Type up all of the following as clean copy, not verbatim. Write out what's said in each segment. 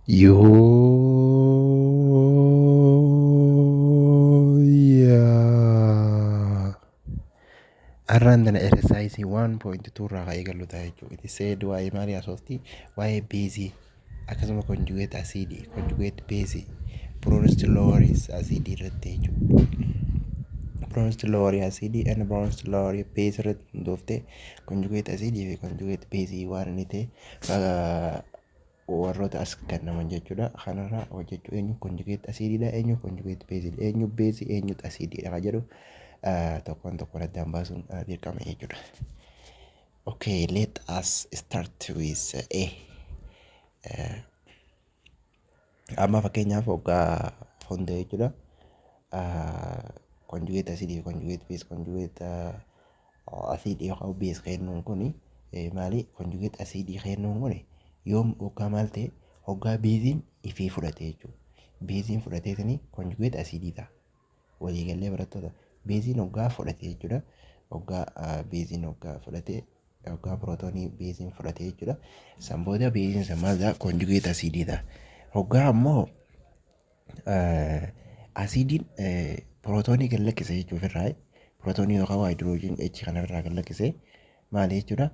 Yoo arraan tana exercise 1.2 irraa ka'ee galuuta jechuudha. It said waa'ee maalii haasofti? Waa'ee beezii akkasuma conjugate acidii, conjugate base, pronounced lower acidii irratti jechuudha. Pronounced lower acidii and pronounced lower base irratti hundooftee conjugate acidii fi conjugate base waan inni ta'e warroota as kennaman jechuudha. Kanarraa hojjechuu eenyu conjugate acidiidha, eenyu conjugate baseidha, eenyu base eenyutu acidiidha kan jedhu tokkoon tokkoon addaan baasuun dirqama jechuudha. Okay, let us start with A. Amma fakkeenyaaf hoggaa hunda jechuudha. Conjugate acidii fi conjugate base, conjugate acidii yookaan base kennuun kuni maali? Conjugate acidii kennuun kuni yoom hoggaa maal ta'e hoggaa beeziin ifee fudhate jechuudha. Beeziin fudhateetini conjugate acidii ta'a. Waliigallee barattoota beeziin hoggaa fudhate jechuudha. Hoggaa beeziin hoggaa fudhate hoggaa pirootoonii beeziin fudhate jechuudha. San booda beeziin san maal ta'a? Conjugate acidii ta'a. Hoggaa ammoo asidiin pirootoonii gad lakkise jechuuf irraa pirootoonii yookaan haayidroojiin H kanarraa gad lakkise maal jechuudha?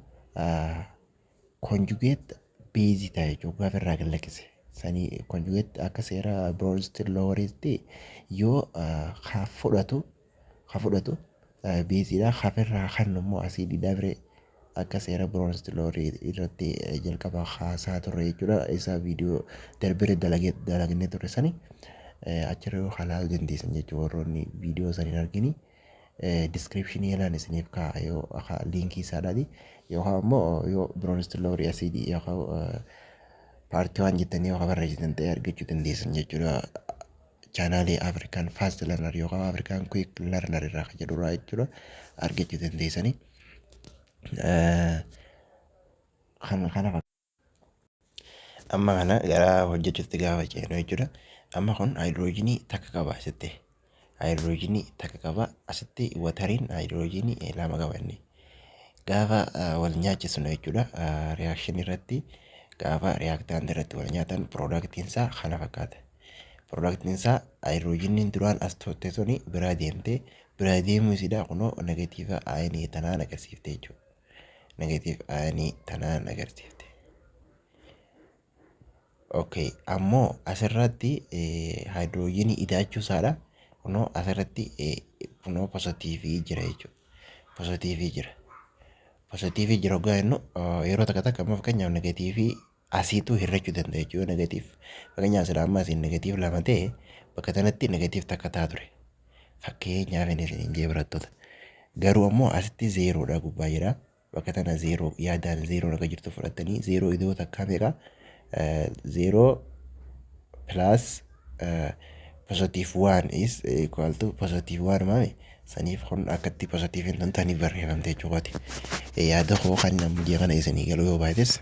Conjugate beezii ta'a jechuudha. Hoggaa irraa gad lakkise. Sanii conjugate akka seera Bronsted Lowry'tti yoo haa fudhatu beeziidha. Hafirraa kan immoo asidiidha biree akka seera Bronsted Lowry irratti jalqaba haasaa turre jechuudha. Isa viidiyoo darbee dalagnee turre sani achirra yoo halaaluu dandeessan jechuudha. Warroonni viidiyoo san hin argini description yalaan isiniif kaa'a yoo liinkii isaadhaati yookaan immoo yoo Bronsted Lowry acidii yookaan paartii waan jettanii yoo barreessitan ta'e argachuu dandeessan jechuudha. Chaanaalii African Fast Learner yookaan African Quick Learner irraa kan jedhurraa jechuudha argachuu dandeessanii. Amma kana gara hojjechuutti gaafa ceenu jechuudha. Amma kun haayidroojinii takka qaba asitti. Haayidroojinii takka qaba asitti watariin haayidroojinii lama qaba inni. Gaafa wal nyaachisnu jechuudha reakshinii irratti gaafa reaktaantii irratti wal nyaatan piroodaktiin isaa kana fakkaata. Piroodaktiin isaa haayidroojiniin duraan as turte suni biraa deemtee biraa deemuu isiidha kunoo negatiiva aayinii tanaan agarsiifte jechuudha. Negatiiva aayinii tanaan agarsiifte. Okay, ammoo asirratti haayidroojinii idaachuu isaadha. Kunoo asirratti kunoo positiivii jira jechuudha. Positiivii jira. Positiivii jira hoggaa jennu yeroo takka takka amma fakkeenyaaf negatiivii asiituu hirrachuu danda'a jechuudha. Negatiif fakkeenyaaf sila amma asiin negatiif lama ta'e bakka kanatti negatiif takka ta'a ture. Fakkeenyaaf inni isin jee barattoota. Garuu ammoo asitti zeeroodha gubbaa jira. Bakka tana zeeroo yaadaan zeeroon akka jirtu fudhatanii zeeroo iddoo takkaa meeqa? Zeeroo plus positive 1 is equal to positive 1 maali? Saniif kun akkatti positiiviin tun taniif barreeffamte jechuudha. Yaada koo kan namni kana isanii galuu yoo baates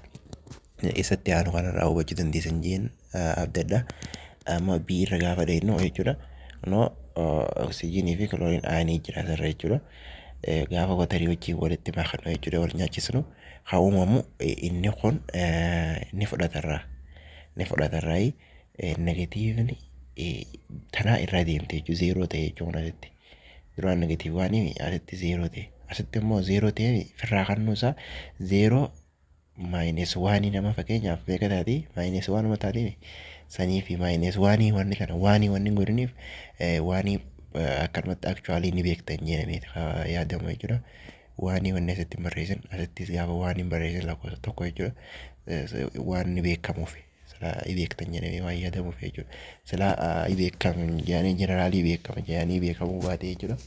isatti aanu kanarraa hubachuu dandeessan jeen abdadha. Amma B irra gaafa dheennu jechuudha. Kunoo oksijiinii fi kilooriin aayinii jira asirra jechuudha. Gaafa watarii wajjin walitti makamnu jechuudha wal nyaachisnu haa uumamu inni kun ni fudhatarraa. Ni fudhatarraa negatiivni tanaa irraa deemte jechuudha zeeroo ta'e jechuudha asitti. Duraan negatiiv waanii asitti zeeroo ta'e. Asitti immoo zeeroo ta'e firraa kannuu isaa zeeroo maayines waanii nama fakkeenyaaf beeka taati maayines waanuma taatiin sanii fi maayines waanii wanni kana waanii wanni godhaniif waanii akkanumatti akchuwaalii ni beektan jedhamee yaadamu jechuudha. Waanii wanni asitti barreessan asittis gaafa waanii barreessan lakkoofsa tokko jechuudha. Waan ni beekamuuf sila beektan jedhamee waan yaadamuuf jechuudha. Sila beekamu jedhanii jeneraalii beekama jedhanii beekamuu baate jechuudha.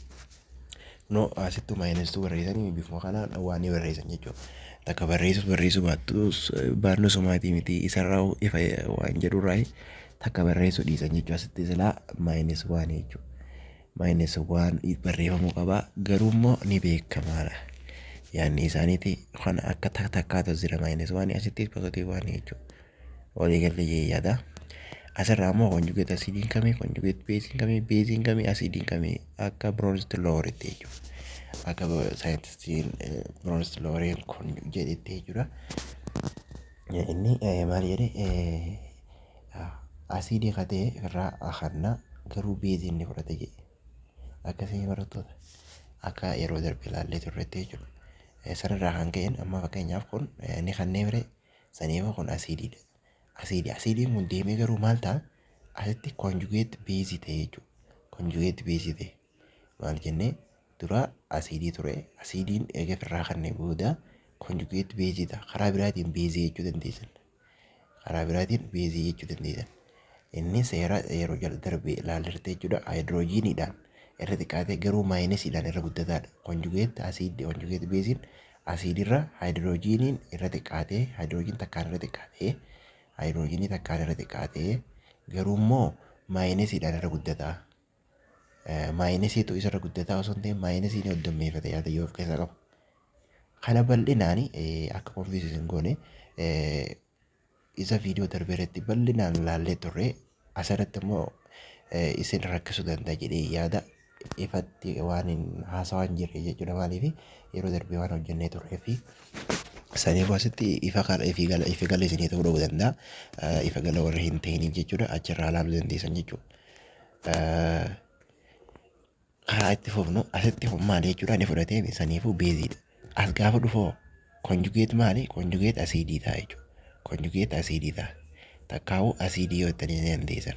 No asittuu maayinestuu barreessanii bifuma kanaan waanii barreessan jechuudha. Takka barreessuu baattus baannoo somaatii miti isarraa ifa waan jedhurraa takka barreessuu dhiisan jechuudha. Asitti silaa maayines waanii jechuudha. Maayines waan barreeffamuu qabaa garuu immoo ni beekamaadha. Yaanni isaaniiti kan akka takkaatu jira maayines waanii asitti positiiv waanii jechuudha. Waliigallee yaada. Asirraa immoo conjugate asidiin kamii conjugate beeziin kamii beeziin kamii asidiin kamii akka Bronsted Lowry'tti jechuudha. Akka saayintistiin Bronsted Lowry kun jedhetti jechuudha. Inni maal jedhee asiidii katee irraa akkanna garuu beezii inni fudhate jedhe. Akkasii barattoota akka yeroo darbe ilaallee turretti jechuudha. Sanarraa kan ka'een amma fakkeenyaaf kun ni kannee bire saniifa kun asiidiidha. Asiidiin kun deemee garuu maal ta'a? Asitti konjugeet beezii ta'e jechuudha. Konjugeet beezii ta'e maal jennee dura asiidii ture. Asiidiin eega irraa kannee booda konjugeet beezii ta'a. Karaa biraatiin beezii jechuu dandeessan. Karaa biraatiin beezii jechuu dandeessan. Inni seera yeroo darbe ilaalirte jechuudha. Haayidroojiiniidhaan irra xiqqaate garuu maayinesiidhaan irra guddataadha. Konjugeet beeziin asiidirra haayidroojiiniin irra xiqqaatee haayidroojiin takkaan irra xiqqaatee garuu immoo maayinesiidhaan irra guddataa. Maayinesiitu isarra guddataa osoo hin ta'in maayinesiin hoddommeeffate yaada yoo of keessaa qabu. Kana bal'inaan akka konfiisisin goone isa viidiyoo darbe irratti bal'inaan ilaallee turre asirratti immoo isin rakkisuu danda'a jedhee yaada ifatti waan haasawaa hin jirre jechuudha. Maaliif yeroo darbee waan hojjennee turree fi saniif asitti ifa gala isinii ta'uu danda'a. Ifa gala warra hin ta'iniif jechuudha. Achirraa ilaaluu dandeessan jechuudha. Karaa itti fufnu asitti maali jechuudha ni fudhatee saniifuu beeziidha. As gaafa dhufoo konjugeet maali? Konjugeet asiidii ta'a jechuudha. Konjugeet asiidii ta'a. Takkaa'uu asiidii yoo itti dandeessan.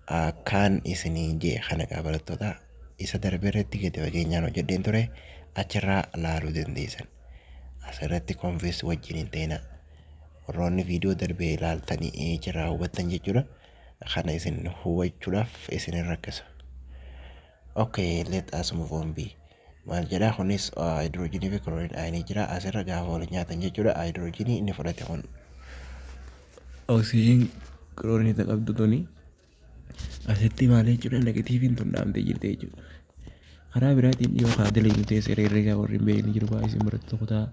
Akkaan isinii jee kana barattoota isa darbe irratti gadi fageenyaan hojjedheen ture achirraa ilaaluu dandeessan. Asirratti konfiis wajjin hin ta'ina. Warroonni viidiyoo darbee ilaaltanii jirraa hubattan jechuudha. Kana isin hubachuudhaaf isin rakkisa. Okay, let us move on B. Maal jedhaa kunis haayidroojinii fi kilooriin ayinii jira. Asirra gaafa waliin nyaatan jechuudha. Haayidroojinii inni fudhate kun oksijiin kilooriin isa qabdu tuni asitti maal jechuudha negatiiviin tun dhaamtee jirti jechuudha. Karaa biraatiin dhiyoo kaadilee nu teessee herreegaa warri hin beekne jiru baay'ee isin biratti tokko ta'a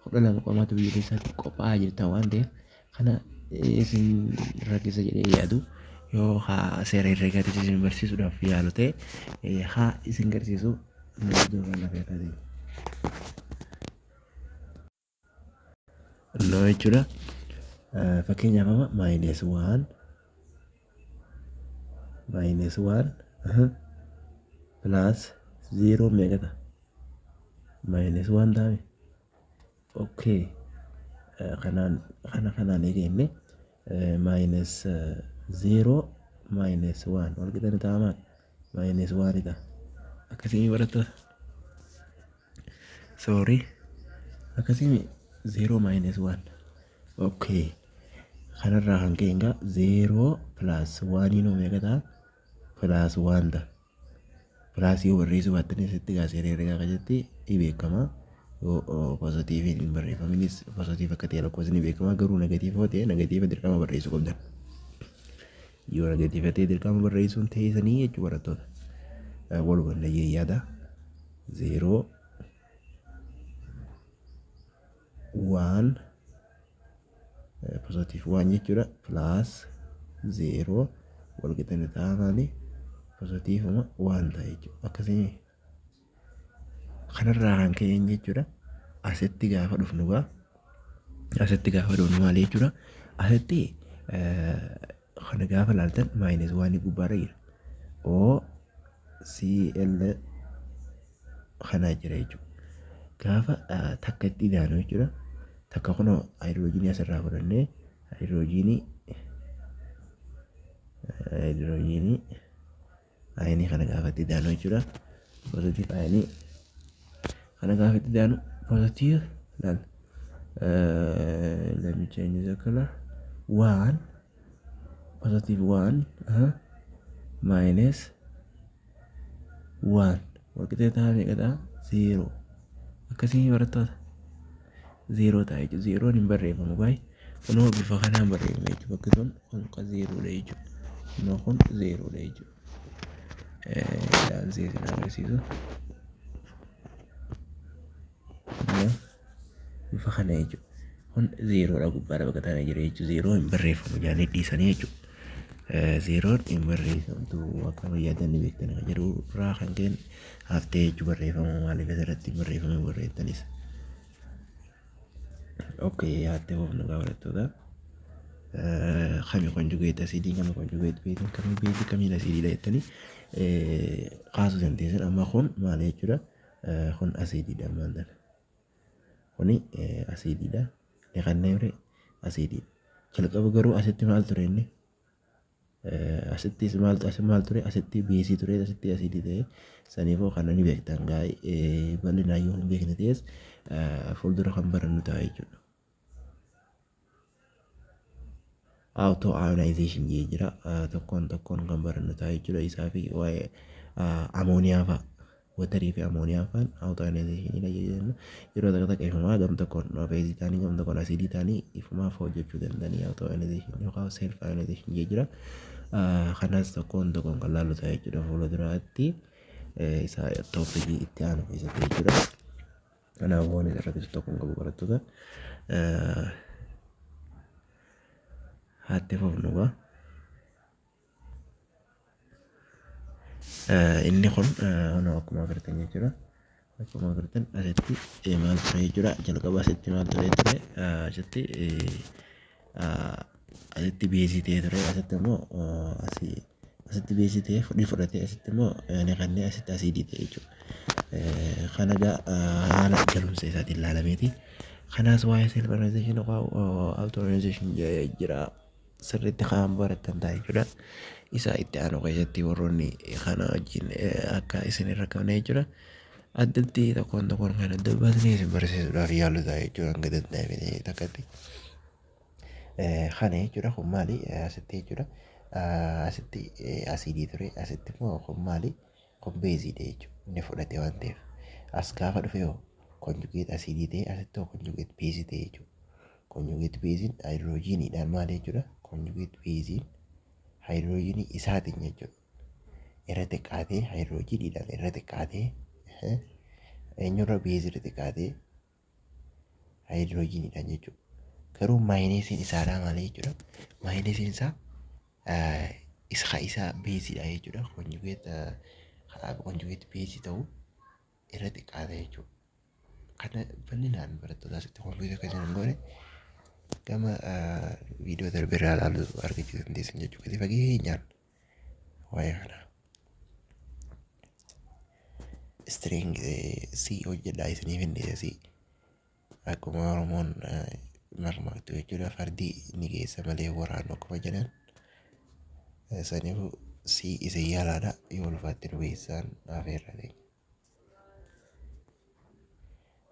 12 qomaatu biyya keessatti qophaa'aa jirtan waan ta'eef kana isin rakkisa jedhee yaadu yoo haa seera herreegaatis isin barsiisuudhaaf yaalu ta'e haa isin garsiisu iddoo kana feetaa ta'e. Innoo jechuudha fakkeenyaaf amma minus 1 plus 0 meeqa ta'a? Minus 1 ta'a. Okay. Kanaan eegenne minus 0 minus 1 wal qixa ni ta'a maal? Minus 1 ta'a. Akkasii barattoota. Sorry. Akkasii 0 minus 1. Okay. Kanarraa kan ka'e egaa 0 plus 1 noo meeqa ta'a? Plus 1 ta'a. Plus yoo barreessuu baattanii asitti gaasee herreegaa keessatti ni beekama. Positiiviin hin barreeffaminis positiif akka ta'e lakkoofsi ni beekama. Garuu negatiiva yoo ta'e negatiiva dirqama barreessuu qabdan. Yoo negatiiva ta'e dirqama barreessuun teessanii jechuu barattoota. Walumaa galatti yaada 0 1 positive 1 jechuudha plus 0 wal qixa ni ta'a maali? Positive 1 ta'a jechuudha. Akkasii kanarraa kan ka'e jechuudha. Asitti gaafa dhufnu maali jechuudha. Asitti kana gaafa ilaaltan minus 1 gubbaarra jira. OCl kanaa jira jechuudha. Gaafa takka itti ilaanu jechuudha. Takka kunoo haayidroojinii asirraa fudhannee haayidroojinii ayinii kana gaafa itti ilaanu jechuudha. Positive ayinii kana gaafa itti ilaanu positive laal let me change the color 1 positive 1 minus 1 wal qixa ta'a meeqa ta'a? 0. Akkasii barattoota 0 ta'a jechuudha. 0 hin barreeffamu baay'ee kunoo bifa kanaan barreeffame jechuudha. Bakki sun kun 0 dha jechuudha. Kunoo kun 0 dha jechuudha. Daansii isin agarsiisu bifa kana jechuudha. Kun 0 dha gubbaadha bakka tana jira jechuudha. 0 hin barreeffamu jaanii dhiisanii jechuudha. 0 hin barreeffamtu akka fayyaadan beektan kan jedhu irraa kan ka'e haftee jechuudha barreeffama maaliif asirratti hin barreeffame barreessanis. Okay, hattee hoofnu barattoota. kami conjugate acidii kami conjugate beetiin kami beetii kamiin asidiidha jettanii kaasuu dandeessan. Amma kun maal jechuudha? Kun asidiidha ammaan kuni asidiidha. Ni kanneen asidiidha. Jalqaba garuu asitti maal ture inni? Asitti maal ture? Asitti beesii ture, asitti asidii ta'e saniifuu kana ni beektan gaa'ee bal'inaan yoo hin beekne ta'es fuuldura kan barannu ta'a jechuudha. Auto ionization jira tokkoon kan barannu ta'a jechuudha. Isaa fi waa'ee amooniyaa fa'a. Watarii fi amooniyaa fa'aan auto ionization jedhamu yeroo takka ifumaa gam tokkoon beesii ta'anii gam tokkoon asidii ta'anii ifumaaf hojjechuu danda'anii auto ionization yookaan self ionization jira. Kanas tokkoon kan laallu ta'a jechuudha. Fuulduraatti isa tooppikii itti aanu keessatti jechuudha. Kanaaf waan irratti tokkoon qabu barattoota haati fufnuga. Inni kun akkuma agartan jechuudha. Akkuma agartan asitti maal ture jechuudha. Jalqaba asitti maal ture ture asitti beesii ta'e ture. Asitti immoo asitti beesii ta'e fudhatee asitti immoo ni kanneen asitti asidii ta'e jechuudha. Kana haala galumsa isaatiin ilaalameeti. Kanaas waa'ee self organization yookaan auto organization jira. Sirriitti kan baratan ta'a jechuudha. Isa itti aanu keessatti warroonni kana wajjin akka isin irra qabne jechuudha. Addatti tokkoon kan adda baasnee isin barsiisuudhaaf yaalu ta'a jechuudha. Hanga danda'ame takkatti. Kana jechuudha kun maali? Asitti jechuudha. Asitti asidii ture. Asitti immoo kun maali? Kun beeziidha jechuudha. Inni fudhate waan ta'eef. As gaafa dhufe yoo conjugate asidii ta'e asitti yoo conjugate beezii ta'e jechuudha. Conjugate beeziin hydrogeniidhaan maal jechuudha? Conjugate beeziin hydrogenii isaatiin jechuudha. Irra xiqqaatee hydrogeniidhaan irra xiqqaatee eenyurra beezii irra xiqqaatee hydrogeniidhaan jechuudha. Garuu maayinesiin isaadhaa maal jechuudha? Maayinesiin isaa isa beeziidha jechuudha. Conjugate beezii ta'uu irra xiqqaatee jechuudha. Kana bal'inaan barattoota asitti kompiitara kan jiran goone gama viidiyoo darbe irraa ilaaluu argachuu dandeessan jechuudha. Gadi fageenyaan waa'ee kana. String C hojjedhaa isiniif hin dhiyeessi. Akkuma Oromoon marmaqtu jechuudha. Fardi ni geessa malee waraanu akkuma jedhan. Saniifuu C isin yaalaadha. Yoo ulfaatti nu beessaan afeerra ta'e.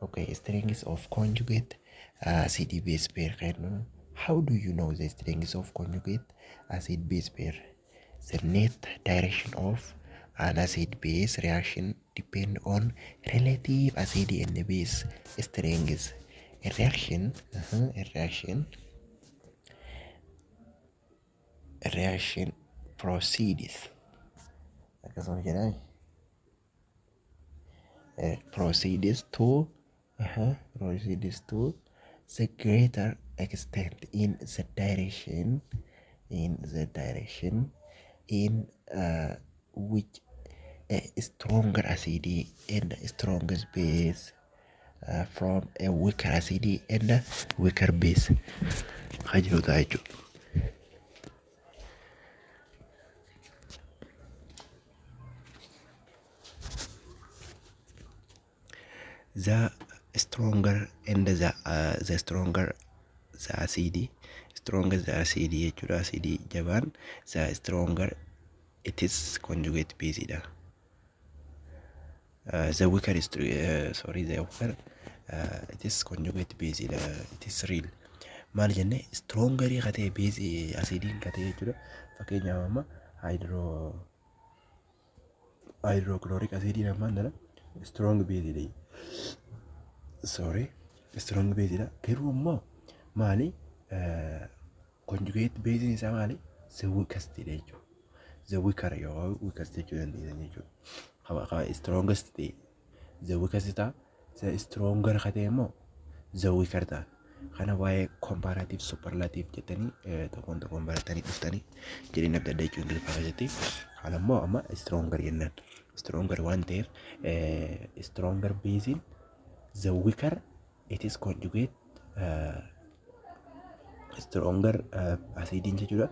Okay, strings of conjugate acid base pair. How do you know the strings of conjugate acid base pair? The net direction of an acid base reaction depend on relative acid and base strengths. A reaction proceeds. Proceeds to the greater extent in the direction which a stronger acid and strongest base from a weaker acid and a weaker base. The stronger and the stronger the acid, stronger the acid jechuudha. Acid jabaan the stronger it is conjugate base dha. The weaker is the weaker it is conjugate base dha. It is real. Maal jenne stronger qatee base acidiin qatee jechuudha. Fakkeenyaaf amma hydrochloric acidiin ammaan dhala strong base dha. Strong base dha. Garuu immoo maali? Conjugate base isaa maali? The weakest dha jechuudha. The weaker yoo weakest jechuu dandeessan jechuudha. Strongest ta'e the weakest ta'a. The stronger qatee immoo the weaker ta'a. Kana waa'ee comparative superlative jettanii tokkoon baratanii dhuftanii jedhanii adda adda jechuun Ingiliffaa keessatti. Kana immoo amma stronger jennaan. Stronger waan ta'eef stronger base the weaker it is conjugate stronger acidiin jechuudha.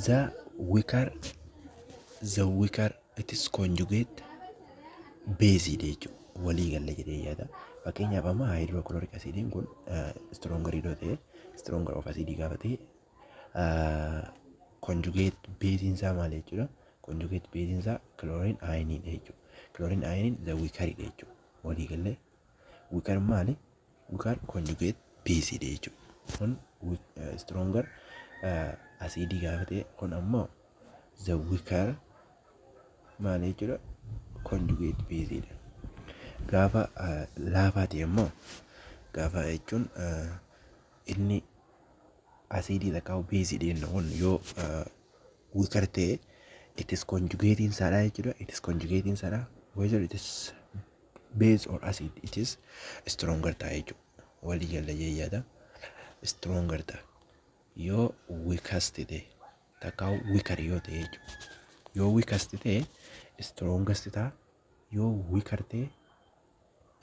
The weaker it is conjugate base jechuudha. Walii galla jedhee yaada. Fakkeenyaaf amma hydrochloric acidiin kun stronger yoo ta'e stronger of acidii gaafa ta'e conjugate base isaa maal jechuudha? Conjugate base isaa chlorine ioniin jechuudha. Chlorine ioniin the weaker jechuudha. Walii galle weaker maali? Weaker conjugate base jechuudha. Kun stronger acidii gaafa ta'e kun ammoo the weaker maal jechuudha? Conjugate base dha. Gaafa laafaa ta'e immoo gaafa jechuun inni acidii takkaa base dha kun yoo weaker ta'e it is conjugating saadha jechuudha. It is conjugating saadha whether it is base or acid it is stronger ta'a jechuudha. Walii galla jechuudha. Stronger ta'a yoo weakest ta'e takkaa weaker yoo ta'e jechuudha. Yoo weakest ta'e strongest ta'a. Yoo weaker ta'e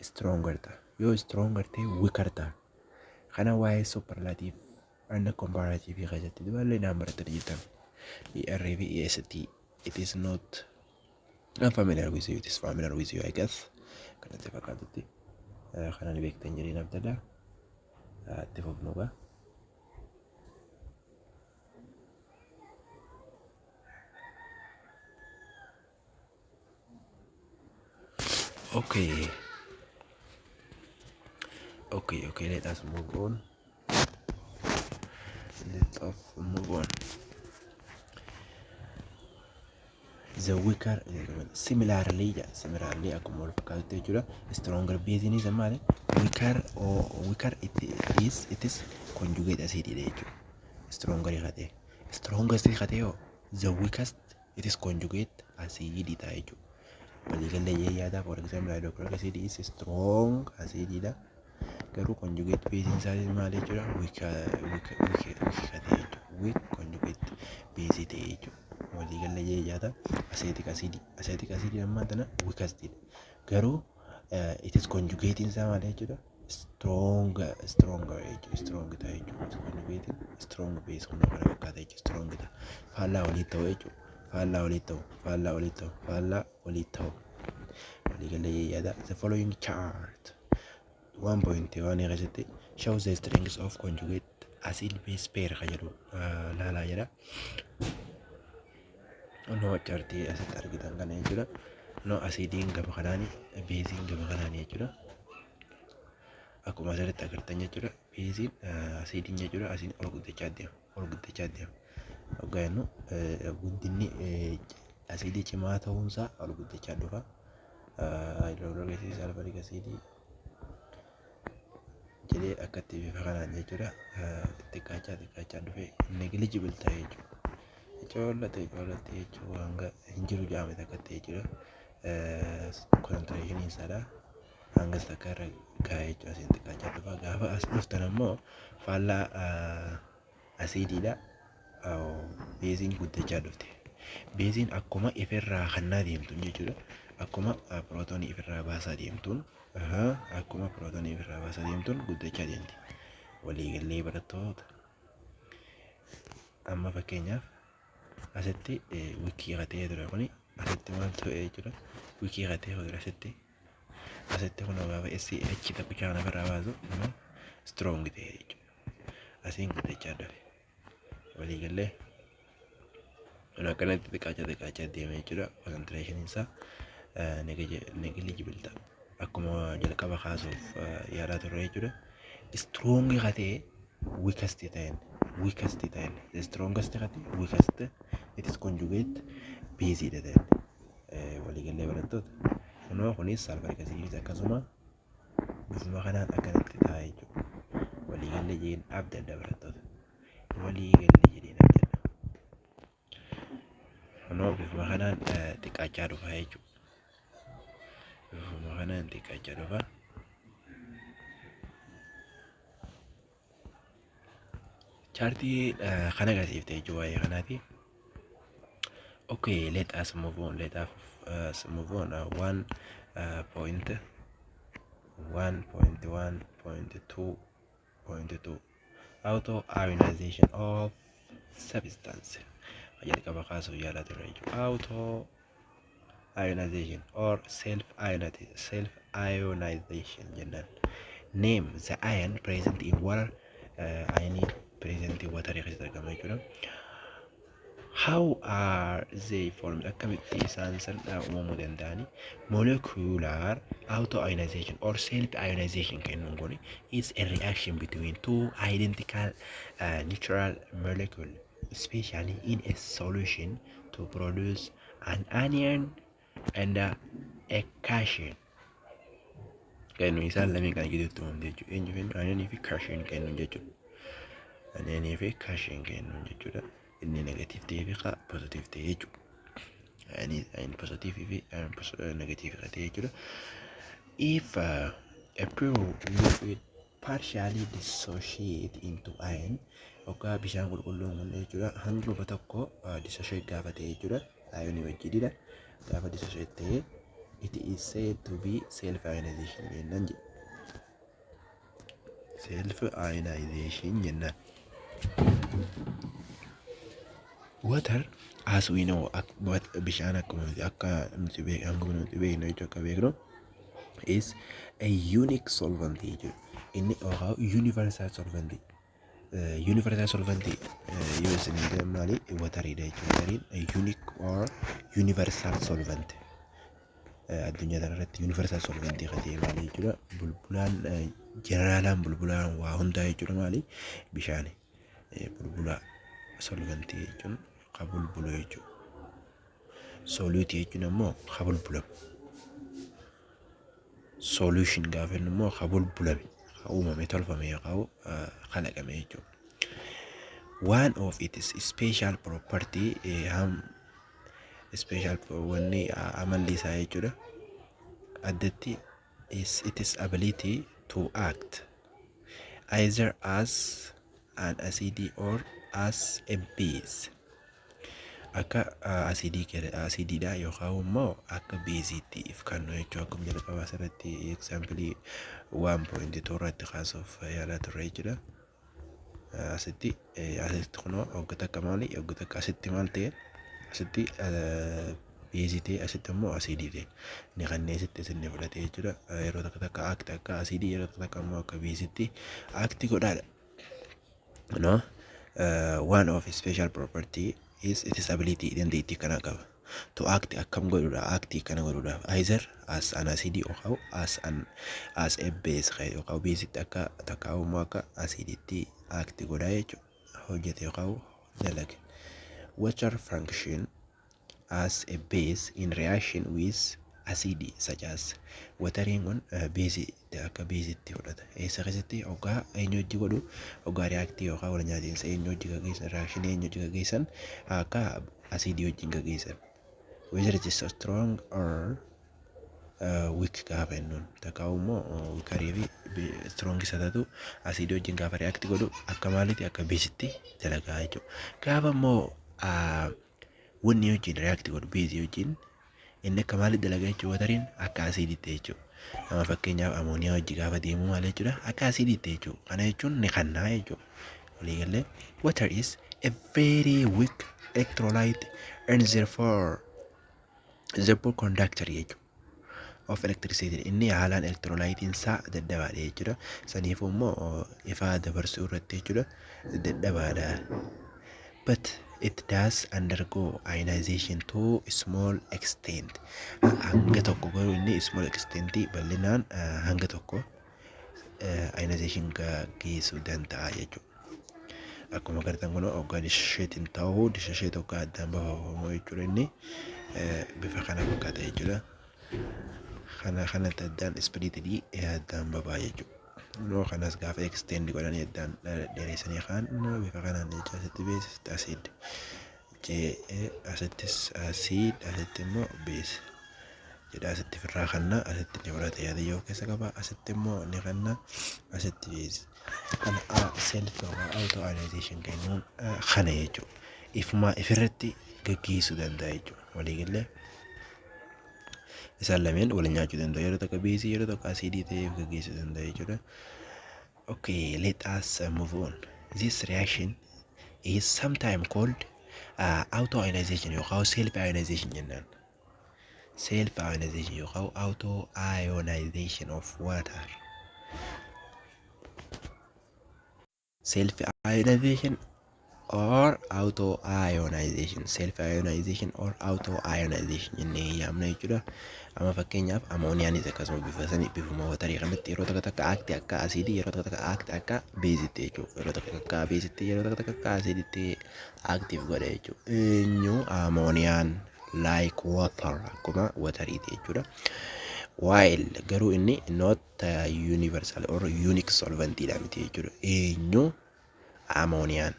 stronger ta'a. Yoo stronger ta'e weaker ta'a. Kana waa'ee superlative and comparative keessatti dubalee naambara jirtan. ERV EST it is not familiar with you, it is familiar with you I guess. Kanatti fakkaatutti kanaan beektan jedhee nabdadha. Itti fufnuugaa. Okay, let us move on. The weaker, similarly akkuma wal fakkaatutti jechuudha. Stronger base is maali? Weaker it is conjugate acid jechuudha. Stronger yoo strongest yoo the weakest it is conjugate acid ta'a jechuudha. Waliigallee yaada for example hydrochloric acid is strong acid dha. Garuu conjugate base isaa maali jechuudha? Weak conjugate base ta'e jechuudha. Waliigallee yaada acetic acid ammaa tana weakest dha. Garuu it is conjugating isaa maali jechuudha? Strong ta'e jechuudha. Conjugating strong base kun kana fakkaata jechuudha. Strong ta'a. Faallaa walii ta'u jechuudha. Faallaa walii ta'u. Waliigallee yaada. The following chart 1.1 keessatti shows the strength of conjugate acid base pair kan jedhu laalaa jira. No chartii asitti argitan kana jechuudha. No acidiin gama kanaani beesiin gama kanaani jechuudha. Akkuma asirratti agartan jechuudha. Beesiin acidiin jechuudha. Acidiin ol guddachaa deema. Ogaannu guddinni acidii cimaa ta'uunsaa ol guddachaa dhufa. Hydrochloric acid sulfuric acid jedhee akkatti bifa kanaan jechuudha. Xiqqaachaa dhufe negligible ta'e jechuudha. Coollate jechuun hanga hin jiru jedhame takkatti jechuudha. Concentration isaadha. Hanga takka irra gahaa jechuudha. Asiin xiqqaachaa dhufa. Gaafa as dhuftan ammoo faallaa asiidiidha. Beesiin guddachaa dhufte. Beesiin akkuma ifirraa hannaa deemtuun jechuudha. Akkuma pirootonii ifirraa baasaa deemtuun guddachaa deemti. Waliigallee barattoota. Amma fakkeenyaaf asitti wikii qatee ture kuni asitti maal ta'e jechuudha. Wikii qatee ture asitti kun gaafa SH taphichaa kana irraa baasu strong ta'e jechuudha. Asiin guddachaa dhufe. Waliigallee akkanatti xiqqaachaa deeme jechuudha. Concentration isaa negligible ta'a. Akkuma jalqaba kaasuuf yaalaa turre jechuudha. Strong qatee weakest ta'een. The strongest weakest it is conjugate base dha. Waliigallee barattoota. Kunoo kunis sulfuric acid akkasuma bifuma kanaan akkanatti ta'a jechuudha. Waliigallee jedheen abdadda barattoota. Kunoo bifuma kanaan xiqqaachaa dhufa jechuudha. Chartii kana agarsiifte jechuudha waa'ee kanaati. Okay, let us move on. 1.1.2.2 auto ionization of substance. Ayat kaba kaso yala tirayu. Auto ionization or self ionization jennaan. Name the ion present in water. Ion present in water keessatti argama jechuudha. How are they formed? Akkamitti isaan san uumamuu danda'ani? Molecular auto-ionization or self-ionization kennuun kun is a reaction between two identical neutral molecules, especially in a solution to produce an anion and a cation. Kennu isaan lameen kana gidduutti uumamte jechuudha. Eenyu kennu? Anionii fi cation kennuun jechuudha. Anionii fi cation kennuun jechuudha. Inni negative ta'ee fi positive ta'ee jechuudha. Inni positive fi negative ta'ee jechuudha. If a pure liquid partially dissociate into ion, yookaan bishaan qulqulluun kun jechuudha hanga luba tokko dissociate gaafa ta'e jechuudha. Ionii wajjinidha. Gaafa dissociate ta'e it is said to be self-ionization jennaan jedha. Self-ionization jennaan. Water, as we know, bishaan akka nuti beeknu jechuudha is a unique solvent jechuudha. Inni universal solvent. Universal solvent yoo isin maali wateridha jechuudha. Wateriin unique or universal solvent. Addunyaa kanarratti universal solvent ta'ee maali jechuudha. Bulbulaan generaalaan bulbulaan waa hundaa jechuudha maali bishaan bulbulaa solvent jechuudha. Kabulbulu jechuudha. Solute jechuun ammoo kabulbulamu. Solution gaafa jennu immoo kabulbulame, uumame, tolfame yookaan kalaqame jechuudha. One of its special property special wanni amalli isaa jechuudha. Addatti is its ability to act either as an acid or as a base. Akka asidiidha yookaan immoo akka beeziitti if kannu jechuudha. Akkuma jalqaba asirratti example 1.2 irratti kaasuuf yaalaa turre jechuudha. Asitti kunoo hoggata akka maali hoggata akka asitti maal ta'e asitti beezii ta'e asitti immoo asidii ta'e ni kanneen asitti isin fudhate jechuudha. Yeroo takka akti akka asidii yeroo takka immoo akka beeziitti akti godhaadha. No, one of special property is its ability dandeettii kana qaba to act akkam godhuudha actii kana godhuudhaaf either as an acid or as a base yookaan beesitti akka takka immoo akka asidiitti acti godhaa jechuudha. Hojjete yookaan dalage. Water function as a base in reaction with acid such as watering kun beesii akka beesitti fudhata. Eessa keessatti hoggaa eenyu hojii godhu hoggaa reaaktii yookaan wal nyaatiinsa eenyu hojii gaggeessan reakshinii eenyu hojii gaggeessan akka asidii wajjin gaggeessan. Whether it is strong or weak gaafa jennuun takka immoo wiikarii fi strong isa taatu asidii wajjin gaafa reaaktii godhu akka maalitti akka beesitti dalagaa jechuudha. Gaafa immoo wanni wajjin reaaktii godhu beesii wajjin inni akka maalitti dalagaa jechuudha. Watariin akka asidiitti jechuudha. Nama fakkeenyaaf amooniyaa wajji gaafa deemu maal jechuudha akka asidiitti jechuudha. Kana jechuun ni kannaa jechuudha. Waliigalee water is a very weak electrolyte and therefore conductor jechuudha of electricity. Inni haalaan electrolyte isaa dadhabaadha jechuudha. Saniifuu immoo ifaa dabarsuu irratti jechuudha dadhabaadha. But it does undergo ionization to a small extent. Hanga tokko garuu inni small extent bal'inaan hanga tokko ionization geessuu danda'a jechuudha. Akkuma agartan kun hoggaa disheetiin ta'uu dishee tokko addaan baafamu jechuudha. Inni bifa kana fakkaata jechuudha. Kanatti addaan ispiriitii addaan babaa jechuudha. Noo kanas gaafa extend godhanii addaan dheereessanii kaan bifa kanaan jecha asitti beesisti acid asittis acid asitti immoo base jedha. Asitti firraa kannaa asitti ni fudhata yaada yoo keessa qaba. Asitti immoo ni kannaa asitti base. Kana self auto ionization kennuun kana jechuudha. Ifirratti gaggeessuu danda'a jechuudha. Waliigalee isaan lameen wal nyaachuu danda'a. Yeroo tokko beesii yeroo tokko asidii ta'ee gaggeessuu danda'a jechuudha. Okay, let us move on. This reaction is sometimes called auto-ionization or self-ionization جنان. Self-ionization or auto-ionization of water. Self-ionization or auto-ionization. Self-ionization or auto-ionization jennee yaamna jechuudha. Amma fakkeenyaaf amooniyaanis akkasuma bifuma watarii kanatti yeroo takka aakti akka asiidii yeroo takka aakti akka beezitti jechuudha. Yeroo takka akka beezitti yeroo takka akka asiiditti aaktiif godha jechuudha. Eenyu amooniyaan like water akkuma watariiti jechuudha. While garuu inni not universal or unique solvent dha miti jechuudha. Eenyu amooniyaan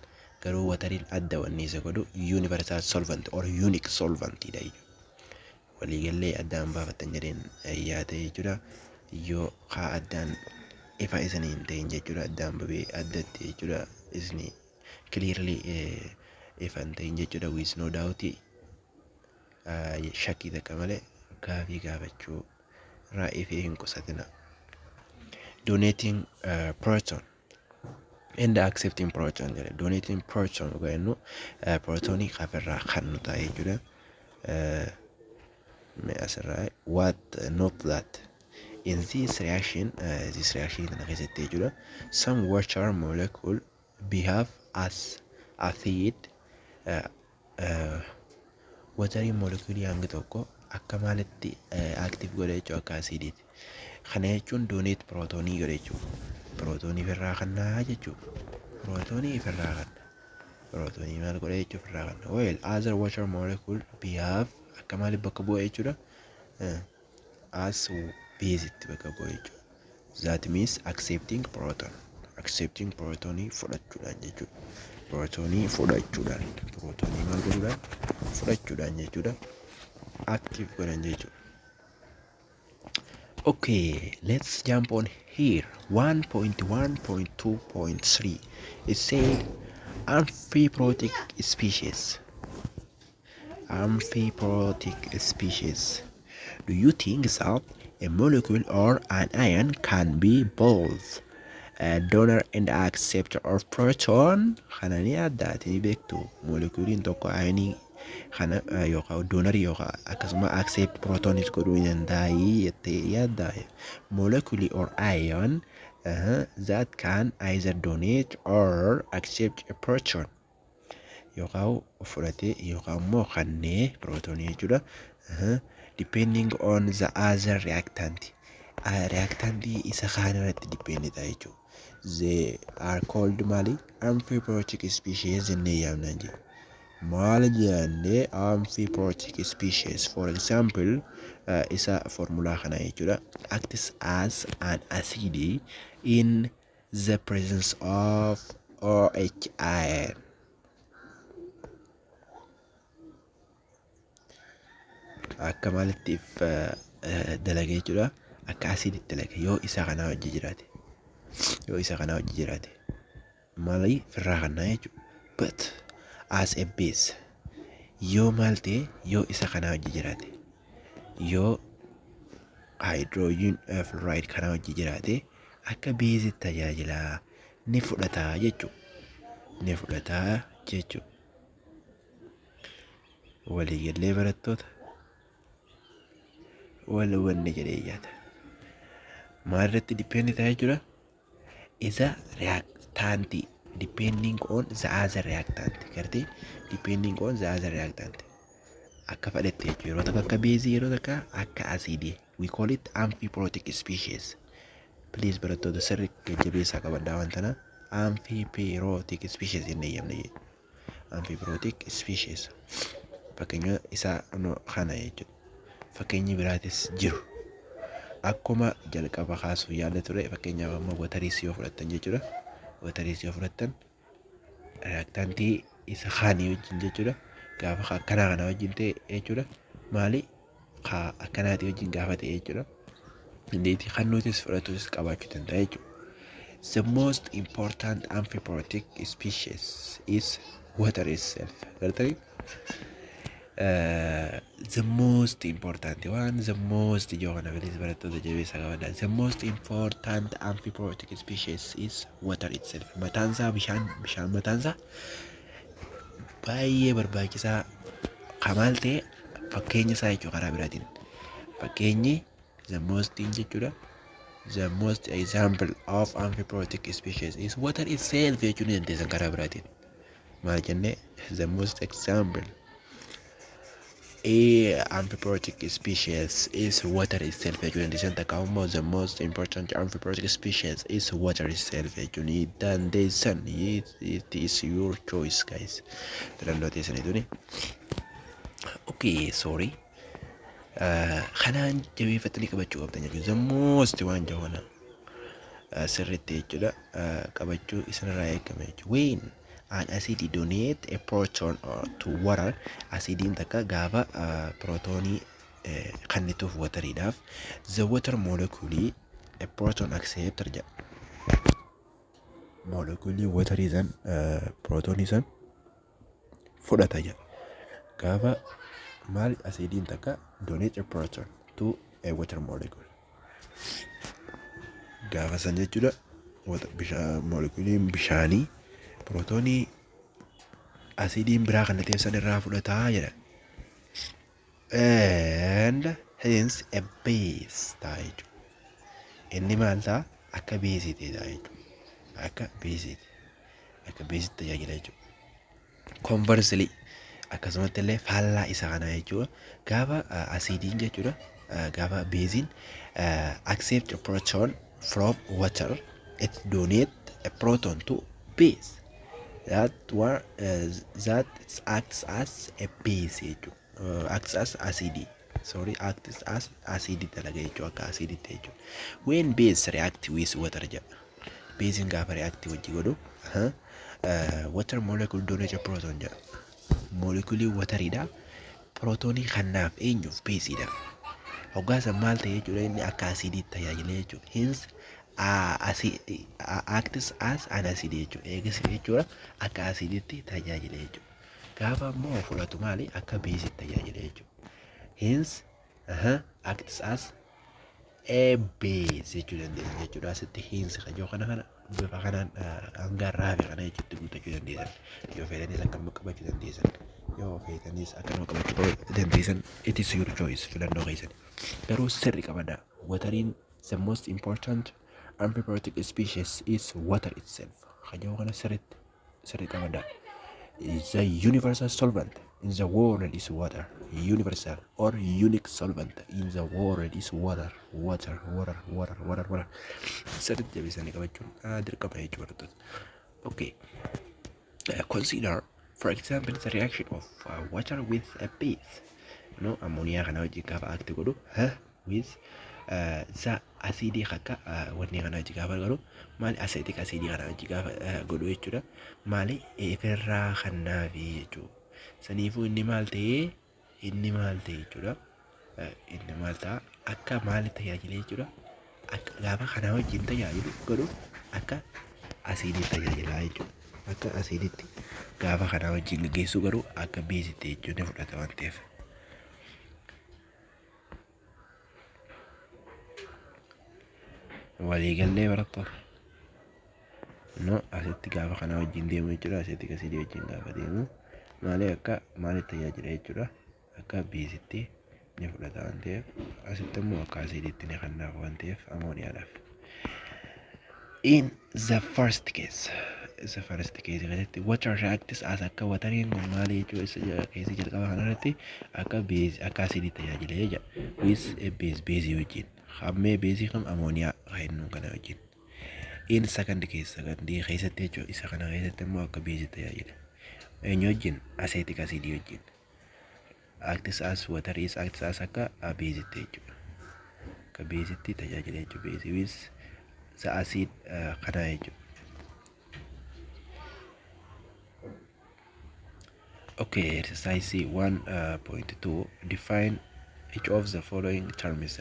garuu watariin adda wanni isa godhu universal solvent or unique solvent dha jechuudha. Waliigallee addaan baafatan jedheen yaada jechuudha. Yoo haa addaan ifa isanii hin ta'in jechuudha. Addaan babee addatti jechuudha. Isni clearly ifa hin ta'in jechuudha. With no doubt shakkii takka malee gaafii gaafachuu irraa ifee hin qusatina. Donating proton and accepting proton jedhe. Donating proton jennu protonii qafarraa kan nu ta'a jechuudha. What not that in this reaction kana keessatti jechuudha. Some water molecule behave as acid. Waterii molecuulii hanga tokko akka maalitti active godha jechuudha akka asiidiiti. Kana jechuun donate protonii godha jechuudha. Protonii ofirraa kannaa jechuudha. Protonii ofirraa kanna. Protonii maal godha jechuudha ofirraa kanna. Well, other water molecule behave akka maaliif bakka bu'a jechuudha. As basic bakka bu'a jechuudha. That means accepting proton. Accepting protonii fudhachuudhaan jechuudha. Protonii fudhachuudhaan. Protonii maal godhuudhaan fudhachuudhaan jechuudha. Active godhan jechuudha. Okay, let's jump on here. 1.1.2.3 it said amphiprotic species. Amphiprotic species. Do you think that a molecule or an ion can be both a donor and acceptor of proton? Khanani addaati beektu moleculiin tokko ioni kana yookaan donor yookaan akkasuma accept protonis godhuu danda'ii jettee yaaddaa. Molecule or ion that can either donate or accept a proton. Yookaan fudhatee yookaan immoo kannee protonii jechuudha. Depending on the other reactant. Reactant isa kaan irratti depend ta'a jechuudha. They are called mali amphiprotic species jennee yaamna jechuudha. Maal jennee amphiprotic species. For example, isa formula kana jechuudha. Acts as an acid in the presence of OH ion. Akka maalittiif dalagee jechuudha. Akka asiiditti dalaga yoo isa kana hojii jiraate. Yoo isa kana hojii jiraate. Maali firraa kannaa jechuudha. But as a base yoo maal ta'e yoo isa kana hojii jiraate. Yoo hydrogen fluoride kana hojii jiraate akka base tajaajila ni fudhataa jechuudha. Ni fudhataa jechuudha. Waliigallee barattoota. Wanni jedhee yaada. Maalirratti depend ta'a jechuudha. Isa reactant depending on the other reactant. Gartee depending on the other reactant. Akka fadhatte jechuudha. Yeroo takka akka base yeroo takka akka acid. We call it amphiprotic species. Please barattoota sirri jajjabeessaa qabadhaa waan tana. Amphiprotic species jennee yaamna. Amphiprotic species. Fakkeenya isa kana jechuudha. Fakkeenyi biraatis jiru. Akkuma jalqaba kaasuuf yaada ture fakkeenyaaf amma watariis yoo fudhattan jechuudha. Watariis yoo fudhattan reactantii isa kaanii wajjin jechuudha. Gaafa akkanaa kana wajjin ta'e jechuudha. Maali akkanaati wajjin gaafa ta'e jechuudha. Indeeti kan nutis fudhatus qabaachuu danda'a jechuudha. The most important amphiprotic species is water itself. the most important one, the most Johanna the most important amphibiothic species is water itself. Matanza bishan matanza baay'ee barbaachisaa kamaal ta'e fakkeenya isaa jechuu karaa biraatiin. Fakkeenyi the most jechuudha. The most example of amphibiothic species is water itself jechuu ni dandeessan karaa biraatiin. Maal jennee the most example amphibiothic species is water itself jechuu dandeessan. Takka immoo the most important amphibiothic species is water itself jechuu ni dandeessan. It is your choice guys. Filannoo teessaniituni. Okay, sorry. Kanaan jabeeffatanii qabachuu qabdan jechuudha. The most waan jawana sirriitti jechuudha qabachuu isinirraa eegame jechuudha. When an acid donate a proton to water, acidiin takka gaafa protonii kannituuf watariidhaaf the water molecule a proton acceptor jedha. Molecule watarii san protonii san fudhata jedha. Gaafa maal acidiin takka donate a proton to a water molecule. Gaafa san jechuudha moleculiin bishaanii protonii acidiin biraa kan ta'e san irraa fudhataa jedha. And hence a base ta'a jechuudha. Inni maal ta'a akka beesiiti ta'a jechuudha. Akka beesitti tajaajila jechuudha. Conversely akkasumatti illee faallaa isa kana jechuudha. Gaafa acidiin jechuudha gaafa beesiin accept a proton from water, it donate a proton to base. That acts as a base jechuudha. Acts as acid. Acts as acid talaga jechuudha. Akka acid jechuudha. When base react with water jedha. Basing gaafa react wajji godhu water molecule donate a proton jedha. Molecule watariidha. Protonii kannaaf eenyuuf beesiidha. Hoggaasa maal ta'e jechuudha inni akka asidiitti tajaajila jechuudha. Hence acts as an acid jechuudha. Eegas jechuudha akka asidiitti tajaajila jechuudha. Gaafa immoo fudhatu maali akka beesitti tajaajila jechuudha. Hence acts as a base jechuudha dandeessan jechuudha. Asitti hence kajoo kana bifa kanaan hangarraa fi kana jechuutti guutachuu dandeessan. Yoo fedhanis akkama qabachuu dandeessan. Yoo fedhanis akkama qabachuu dandeessan. It is your choice. Filannoo keessan. Garuu sirri qabadha. Watariin the most important amphibiothic species is water itself. Kajoo kana sirri qabadha. The universal solvent in the world is water. Universal or unique solvent in the world is water. Water. Sirriitti jabeessanii qabachuun dirqama jechuudha. Okay. Consider, for example, the reaction of water with a base. Ammonia kana wajjin gaafa act godhu with the acid akka wanni kana wajjin gaafa godhu maali acetic acid kana wajjin gaafa godhu jechuudha. Maali ifirraa kannaafi jechuudha. Saniifuu inni maal ta'e jechuudha. Inni maal ta'a akka maali tajaajila jechuudha. Akka gaafa kana wajjin tajaajilu godhu akka acidiitti tajaajila jechuudha. Akka acidiitti gaafa kana wajjin gaggeessu garuu akka beesitti jechuudha fudhata waan ta'eef. Waliigallee barattoota. Asitti gaafa kana wajjin deemu jechuudha. Asitti acidii wajjin gaafa deemu maali akka maalitti tajaajila jechuudha. Akka beesitti ni fudhata waan ta'eef. Asitti immoo akka acidiitti ni kannaaf waan ta'eef ammooniyaadhaaf. In the first case keessatti water reacts as akka watariin kun maali jechuudha. Keessi jalqaba kanarratti akka base akka acidiitti tajaajila jechuudha. With a base wajjin. Hammee beesii kam ammooniyaa kaa'innuun kana wajjin. In second keessatti jechuudha. Isa kana keessatti immoo akka beesitti tajaajila. Eenyu wajjin acetic acid wajjin. Acts as water is acts as akka beesitti jechuudha. Akka beesitti tajaajila jechuudha. Beesii with the acid kana jechuudha. Okay, exercise 1.2 define each of the following terms.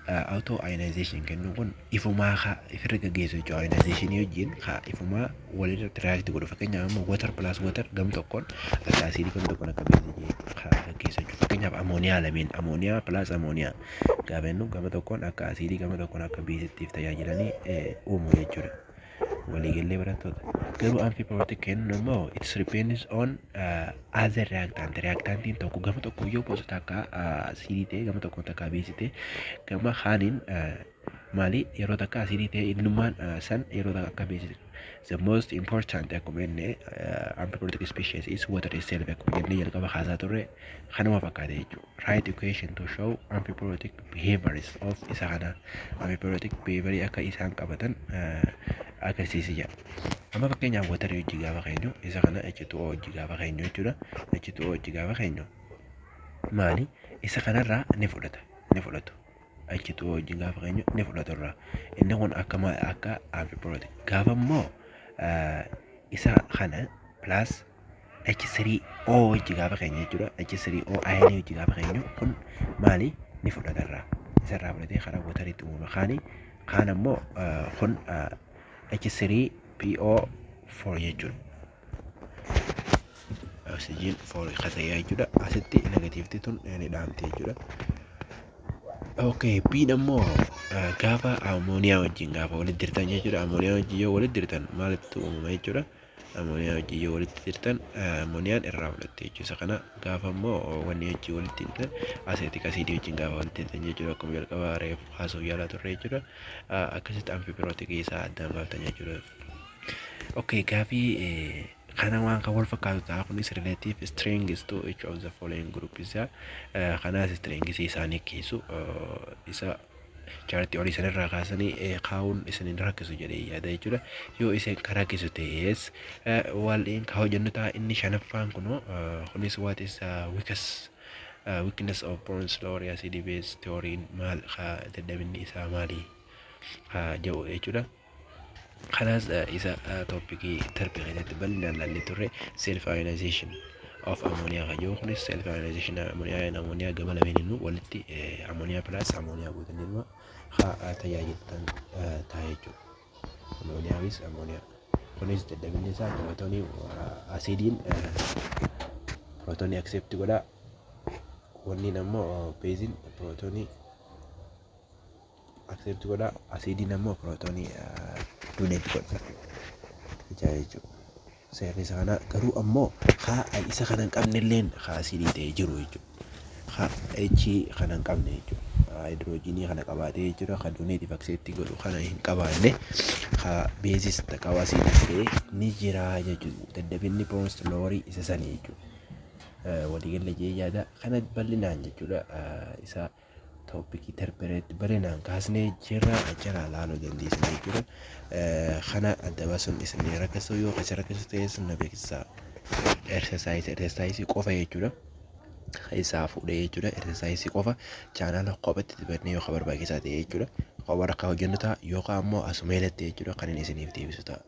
Auto ionization kennuun kun ifumaa ifirra gaggeessu jechuudha. Ionization wajjin ifumaa walirratti react godhu. Fakkeenyaaf water plus water gam tokkoon akka acidii gam tokkoon akka beesii gaggeessu jechuudha. Fakkeenyaaf ammooniyaa lameen ammooniyaa plus ammooniyaa gaafa jennu gama tokkoon akka asiidii gama tokkoon akka beezittiif tajaajilanii uumu jechuudha. Waliigallee barattoota garuu amfiiprootik kennuun immoo it depends on other reactant. Reactantiin tokko gama tokko yoo gosoota akka asiidii ta'e gama tokkoon akka beezii ta'e gama kaaniin maali yeroo takka asiidii ta'e innummaan san yeroo takka akka beezii the most important akkuma jenne amfiiprootik species is water itself akkuma jenne jalqaba haasaa turre kanuma fakkaate jechuudha. Right equation to show amfiiprootik behaviors of isa kana amfiiprootik behavior akka isaan qabatan agarsiisi jedha. Amma fakkeenyaaf water hojii gaafa keenyu isa kana H2O hojii gaafa keenyu jechuudha. H2O hojii gaafa keenyu maali isa kanarraa ni fudhatu. H2O hojii gaafa keenyu ni fudhatu irraa inni kun akka amfiiprootik gaafa immoo isa kana plus H3O hojii gaafa keenyu jechuudha. H3O ion hojii gaafa keenyu kun maali ni fudhata irraa isarraa fudhatee karaa watariitti uumama kaan ammoo kun H3PO4 jechuudha. Oxygen 4 kata'ee jechuudha. Asitti negatiivti tun ni dhaamte jechuudha. Okay, P ammoo gaafa ammooniyaa wajjin gaafa walitti dirtan jechuudha. Ammooniyaa wajjin yoo walitti dirtan maaltu uumama jechuudha. Ammooniyaa wajjin yoo walitti dirtan ammooniyaan irraa fudhatte jechuudha. Kana gaafa ammoo wanni wajjin walitti dirtan aseetik asiidii wajjin gaafa walitti dirtan jechuudha. Akkuma jalqaba reefu haasa'uu yaalaa turre jechuudha. Akkasitti amfiiprootikii isaa addaan baaftan jechuudha. Okay, gaafii kana waan kan wal fakkaatu ta'a kunis relative strengths to each of the following group isa kanaas strengths isaanii keessu isa chartii olii sanirraa kaasanii kaa'uun isaanii rakkisu jedhee yaada jechuudha. Yoo isin rakkisu ta'es waliin kaa'uu jennu ta'a inni shanaffaan kunis what is weakness of Bourne's law acid base theory maal dadhabinni isaa maali jedhu jechuudha. Khalas isa topikii tarbii keessatti bal'inaan laallee turre self ionization of ammonia qayyoo kunis self ionization ammonia gama lameeninuu walitti ammonia plus ammonia guutanirra tajaajiltan ta'a jechuudha. Ammoniyaawis ammonia kunis dadhabinni isaa pirootonii asiidiin pirootonii accept godha wanni ammoo beezin pirootonii accept godha asiidiin ammoo pirootonii donate godha jechuudha. Seerri isa kana garuu ammoo isa kana hin qabnelleen asiidii ta'ee jiru jechuudha. H kana hin qabne jechuudha. Hydrogenii kana qabaatee jechuudha. Kan donate accept godhu kana hin qabaanne beezis qaba asiidii ta'ee ni jira jechuudha. Dadhabinni Bourne's law isa sanii jechuudha. Waliigala jee yaada kana bal'inaan jechuudha. Isa topikii tarbireetti bal'inaan kaasnee jira laaluu dandeessan jechuudha. Kana adda baasuun isin rakkisu yoo kasi rakkisu ta'es na beeksisaa. Exercise qofa jechuudha. Isaa fuudhee jechuudha. Exercise qofa chaanala qophatti dibannee yoo barbaachisaa ta'e jechuudha. Qofa rakkaa hojjennu ta'a yookaan ammoo asuma ilatti jechuudha kan inni isiniif deebisu ta'a.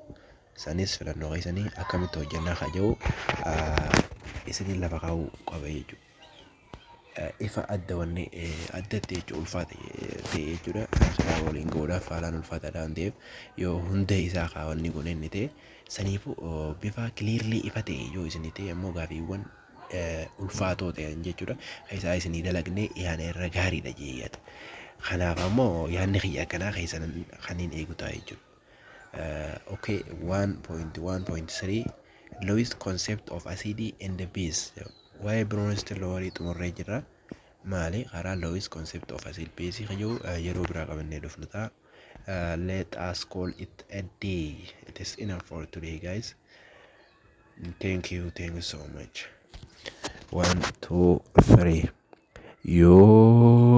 Sanis filannoo keessanii akkamitti hojjennaa kaaja'u isinii lafa kaa'uu qaba jechuudha. Ifa adda wanni addatti jechuudha ulfaata ta'e jechuudha. Karaa waliin godhaaf haalaan ulfaataadhaan ta'eef yoo hunda isaa kaawwanni kun inni ta'e saniifuu bifa clearly ifa ta'e yoo isin ta'e ammoo gaafiiwwan ulfaatoo ta'an jechuudha. Keessaa isinii dalagnee yaana irra gaariidha jeeyyaata. Kanaaf ammoo yaanni xiyya akkanaa keessan kaniin eegu ta'a jechuudha. Okay, 1.1.3 lowest concept of acidity and the base. Waa'ee Bourne's law xumurree jirra. Maali karaa lowest concept of acid base kayyuu yeroo biraa qabannee dhufnu ta'a. Let us call it a day. It is enough for today, guys. Thank you so much. 1, 2, 3. Yo.